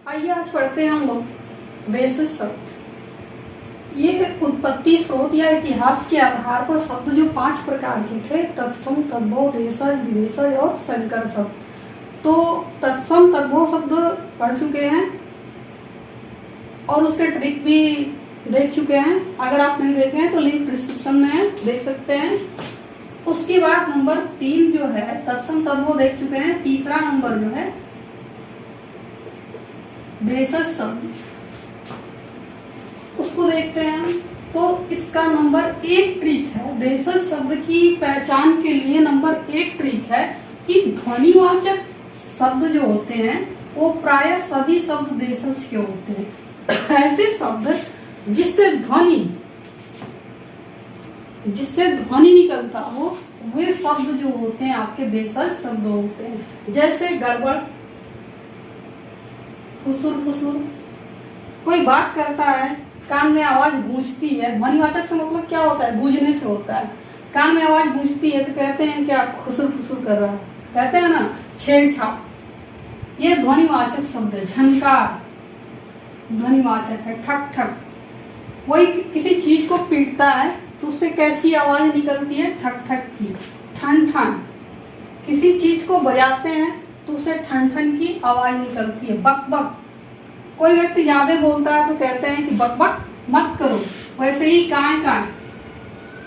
आइए आज पढ़ते हैं हम लोग बेसिस शब्द। ये उत्पत्ति स्रोत या इतिहास के आधार पर शब्द जो 5 प्रकार के थे, तत्सम, तद्भव, देशज, विदेशज और संकर शब्द। तो तत्सम तद्भव शब्द पढ़ चुके हैं और उसके ट्रिक भी देख चुके हैं। अगर आप नहीं देखे हैं तो लिंक डिस्क्रिप्शन में है, देख सकते हैं। उसके बाद नंबर 3 जो है तत्सम तद्भव देख चुके हैं। तीसरा नंबर जो है देशज शब्द, उसको देखते हैं। तो इसका नंबर 1 ट्रिक है, देशज शब्द की पहचान के लिए नंबर 1 ट्रिक है कि ध्वनिवाचक शब्द जो होते हैं वो प्रायः सभी शब्द देशज के होते हैं। ऐसे शब्द जिससे ध्वनि निकलता हो वे शब्द जो होते हैं आपके देशज शब्द होते हैं। जैसे गड़बड़, फुसुर फुसुर, कोई बात करता है, कान में आवाज गूंजती है। ध्वनिवाचक से मतलब क्या होता है? गूंजने से होता है। कान में आवाज गूंजती है तो कहते हैं क्या? खुसुर फुसुर कर रहा है, कहते हैं ना, छेड़छाड़। ये ध्वनिवाचक शब्द है। झनकार ध्वनिवाचक है। ठक ठक, कोई किसी चीज को पीटता है तो उससे कैसी आवाज निकलती है? ठक ठक की। ठन ठन, किसी चीज को बजाते हैं तो उससे ठन ठन की आवाज निकलती है। बक बक, कोई व्यक्ति ज्यादा बोलता है तो कहते हैं कि बक बक मत करो। वैसे ही काय काय,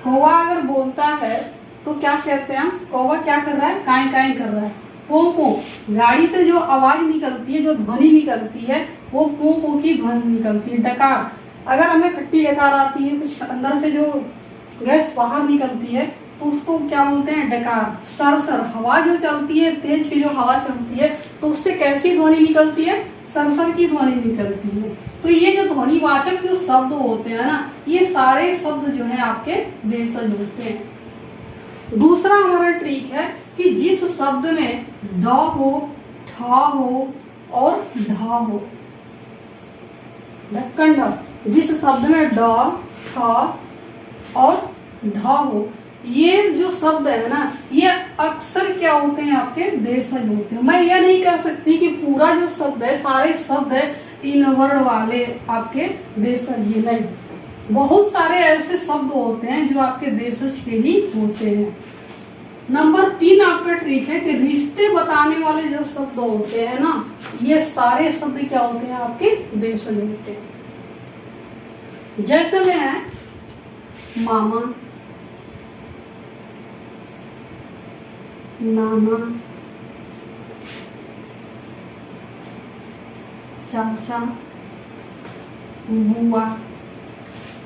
कौवा अगर बोलता है तो क्या कहते हैं? कौवा क्या कर रहा है? काय काय कर रहा है। पो पो, गाड़ी से जो आवाज निकलती है, जो ध्वनि निकलती है, वो पो पो की ध्वनि निकलती है। डकार, अगर हमें खट्टी डकार आती है, कुछ अंदर से जो गैस बाहर निकलती है तो उसको क्या बोलते हैं? डकार। सरसर, हवा जो चलती है, तेज की जो हवा चलती है तो उससे कैसी ध्वनि निकलती है? सरसर की ध्वनि निकलती है। तो ये जो ध्वनिवाचक जो शब्द होते हैं ना, ये सारे शब्द जो है आपके देशज होते हैं। दूसरा हमारा ट्रिक है कि जिस शब्द में ड हो, ठ हो और ढ हो, ढक्कन ढ, जिस शब्द में ड, ठ और ढ हो, ये जो शब्द है ना, ये अक्सर क्या होते हैं? आपके देशज होते हैं। मैं ये नहीं कह सकती कि पूरा जो शब्द है, सारे शब्द है इन वर्ण वाले आपके देशज ही नहीं, बहुत सारे ऐसे शब्द होते हैं जो आपके देशज के ही होते हैं। नंबर 3 आपका ट्रिक है कि रिश्ते बताने वाले जो शब्द होते हैं ना, ये सारे शब्द क्या होते हैं? आपके देशज होते हैं। जैसे में है मामा, नाना, चाचा, बुआ,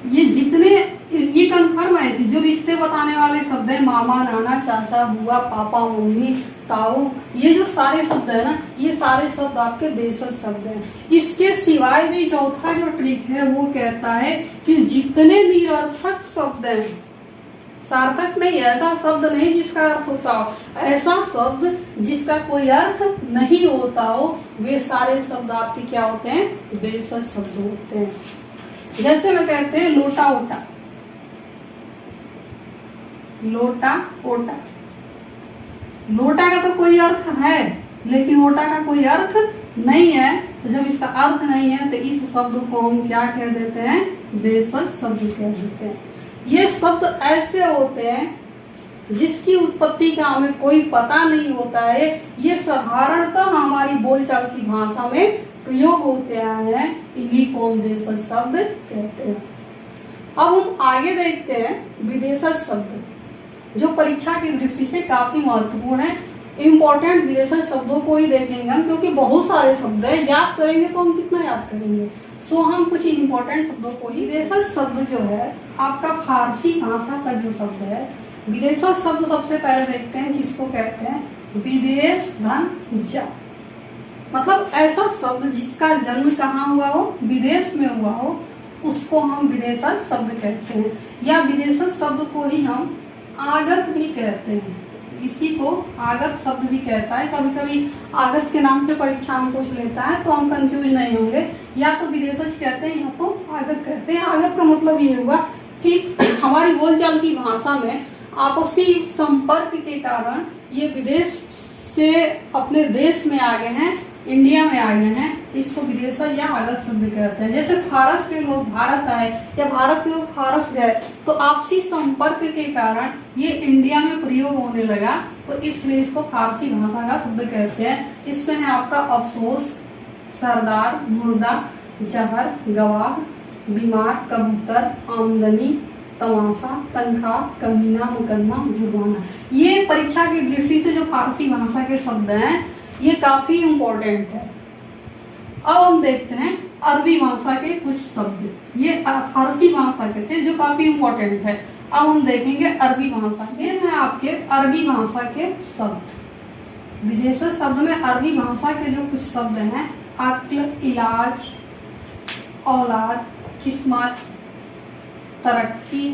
ये जितने, ये कंफर्म है कि जो रिश्ते बताने वाले शब्द है, मामा, नाना, चाचा, बुआ, पापा, मम्मी, ताऊ, ये जो सारे शब्द है ना, ये सारे शब्द आपके देशज शब्द हैं। इसके सिवाय भी चौथा जो ट्रिक है वो कहता है कि जितने निरर्थक शब्द हैं, सार्थक नहीं, ऐसा शब्द नहीं जिसका अर्थ होता हो, ऐसा शब्द जिसका कोई अर्थ नहीं होता हो, वे सारे शब्द आपके क्या होते हैं? देशज शब्द होते हैं। जैसे में कहते हैं लोटा ओटा, लोटा ओटा, लोटा का तो कोई अर्थ है लेकिन ओटा का कोई अर्थ नहीं है। तो जब इसका अर्थ नहीं है तो इस शब्द को हम क्या कह देते हैं? देशज शब्द कह देते हैं। ये शब्द ऐसे होते हैं जिसकी उत्पत्ति का हमें कोई पता नहीं होता है। ये साधारणतः हमारी बोलचाल की भाषा में प्रयोग होते आए हैं, इन्हीं को हम देशज शब्द कहते हैं। अब हम आगे देखते हैं विदेशज शब्द, जो परीक्षा की दृष्टि से काफी महत्वपूर्ण है। इम्पोर्टेंट विदेशज शब्दों को ही देखेंगे हम, क्योंकि बहुत सारे शब्द है, याद करेंगे तो हम कितना याद करेंगे। सो हम कुछ इम्पोर्टेंट शब्दों को ही। विदेशज शब्द जो है आपका फारसी भाषा का जो शब्द है, विदेशज शब्द सबसे पहले देखते हैं किसको कहते हैं? विदेश धन जा, मतलब ऐसा शब्द जिसका जन्म कहाँ हुआ हो? विदेश में हुआ हो, उसको हम विदेशज शब्द कहते हैं। या विदेशज शब्द को ही हम आगत भी कहते हैं, इसी को आगत शब्द भी कहता है। कभी कभी आगत के नाम से परीक्षा में पूछ लेता है तो हम कंफ्यूज नहीं होंगे, या तो विदेशज कहते हैं या तो आगत कहते हैं। आगत का मतलब ये हुआ कि हमारी बोलचाल की भाषा में आपसी संपर्क के कारण ये विदेश से अपने देश में आ गए हैं इंडिया में आ गए हैं, इसको विदेशज या आगत शब्द कहते हैं। जैसे फारस के लोग भारत आए या भारत के लोग फारस गए, तो आपसी संपर्क के कारण ये इंडिया में प्रयोग होने लगा, तो इसलिए इसको फारसी भाषा का शब्द कहते हैं। इसमें है आपका अफसोस, सरदार, मुर्दा, जहर, गवाह, बीमार, कबूतर, आमदनी, तमाशा, तनख्वाह, कमीना, मुकदमा, जुर्माना। ये परीक्षा की दृष्टि से जो फारसी भाषा के शब्द हैं ये काफी इम्पोर्टेंट है। अब हम देखते हैं अरबी भाषा के कुछ शब्द। ये फारसी भाषा के थे जो काफी इम्पोर्टेंट है। अब हम देखेंगे अरबी भाषा। ये है आपके अरबी भाषा के शब्द। विदेशी शब्द में अरबी भाषा के जो कुछ शब्द हैं, अक्ल, इलाज, औलाद, किस्मत, तरक्की,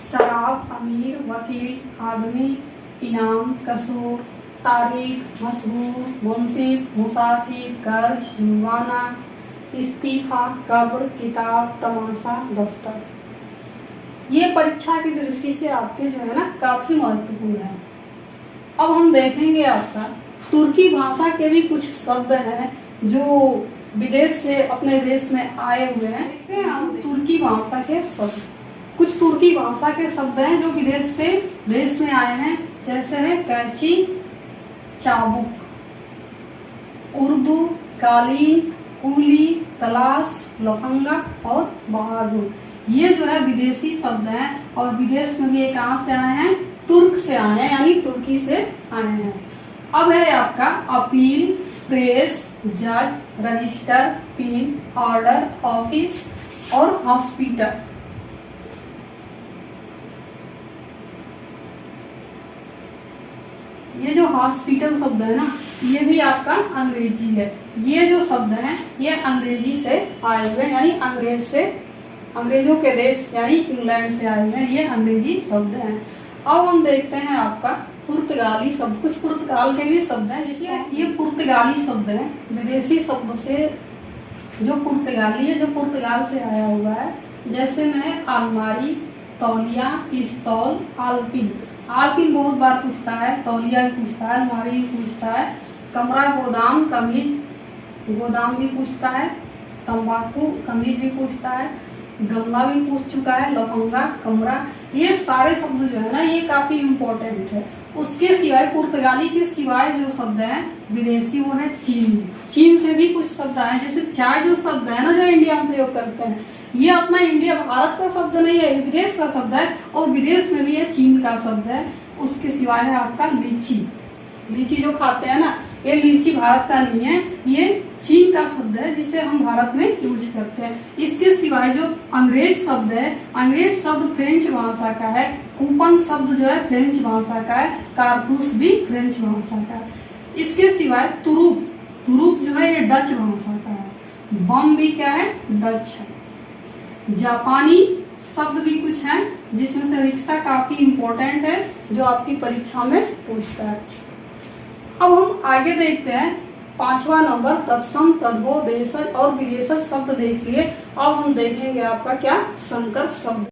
शराब, अमीर, वकील, आदमी, इनाम, कसूर, तारीख, मशहूर, मुंसिफ, मुसाफिर, कर्ज, जुर्माना, इस्तीफा, कब्र, किताब, तमाशा, दफ्तर। ये परीक्षा की दृष्टि से आपके जो है ना काफी महत्वपूर्ण है। अब हम देखेंगे आपका तुर्की भाषा के भी कुछ शब्द हैं जो विदेश से अपने देश में आए हुए हैं। देखते हैं हम तुर्की भाषा के शब्द। कुछ तुर्की भाषा के शब्द हैं जो विदेश से देश में आए हैं, जैसे है कैंची, चाबुक, उर्दू, कालीन, कूली, तलाश, लफंगा और बहादुर। ये जो है विदेशी शब्द हैं और विदेश में भी ये कहाँ से आए हैं? तुर्क से आए हैं, यानी तुर्की से आए हैं। अब है आपका अपील, प्रेस, जज, रजिस्टर, पिन, ऑर्डर, ऑफिस और हॉस्पिटल। ये जो हॉस्पिटल शब्द है ना, ये भी आपका अंग्रेजी है। ये जो शब्द हैं ये अंग्रेजी से आए हुए, यानी अंग्रेजों के देश यानी इंग्लैंड से आए हुए हैं। ये अंग्रेजी शब्द हैं। अब हम देखते हैं आपका पुर्तगाली शब्द। कुछ पुर्तगाल के भी शब्द हैं, जिसमें ये पुर्तगाली शब्द हैं। विदेशी शब्द से जो पुर्तगाली है, जो पुर्तगाल से आया हुआ है, जैसे में अलमारी, तौलिया, पिस्तौल, आलपिन। आलपिन बहुत बार पूछता है, तौलिया भी पूछता है, अलमारी भी पूछता है, कमरा, गोदाम, कमीज, गोदाम भी पूछता है, तंबाकू, कमीज भी पूछता है, गमला भी पूछ चुका है, लफंगा, कमरा। ये सारे शब्द जो है ना ये काफी इम्पोर्टेंट है। उसके सिवाय पुर्तगाली के सिवाय जो शब्द है विदेशी, वो है चीन। चीन से भी कुछ शब्द आए, जैसे चाय जो शब्द है ना जो इंडिया में प्रयोग करते हैं, ये अपना इंडिया भारत का शब्द नहीं है, विदेश का शब्द है और विदेश में भी ये चीन का शब्द है। उसके सिवाय है आपका लीची। लीची जो खाते हैं ना, ये लीची भारत का नहीं है, ये चीन का शब्द है जिसे हम भारत में यूज करते हैं। इसके सिवाय जो अंग्रेज शब्द है, अंग्रेज शब्द फ्रेंच भाषा का है। कूपन शब्द जो है फ्रेंच भाषा का है। कारतूस भी फ्रेंच भाषा का है। इसके सिवाय तुरुप, तुरुप जो है ये डच भाषा का है। बम भी क्या है? डच है। जापानी शब्द भी कुछ हैं, जिसमें से रिक्शा काफी इम्पोर्टेंट है, जो आपकी परीक्षा में पूछता है। अब हम आगे देखते हैं 5वां नंबर तत्सम, तद्भव, देशज और विदेशज शब्द देख लिए। अब हम देखेंगे आपका क्या संकर शब्द।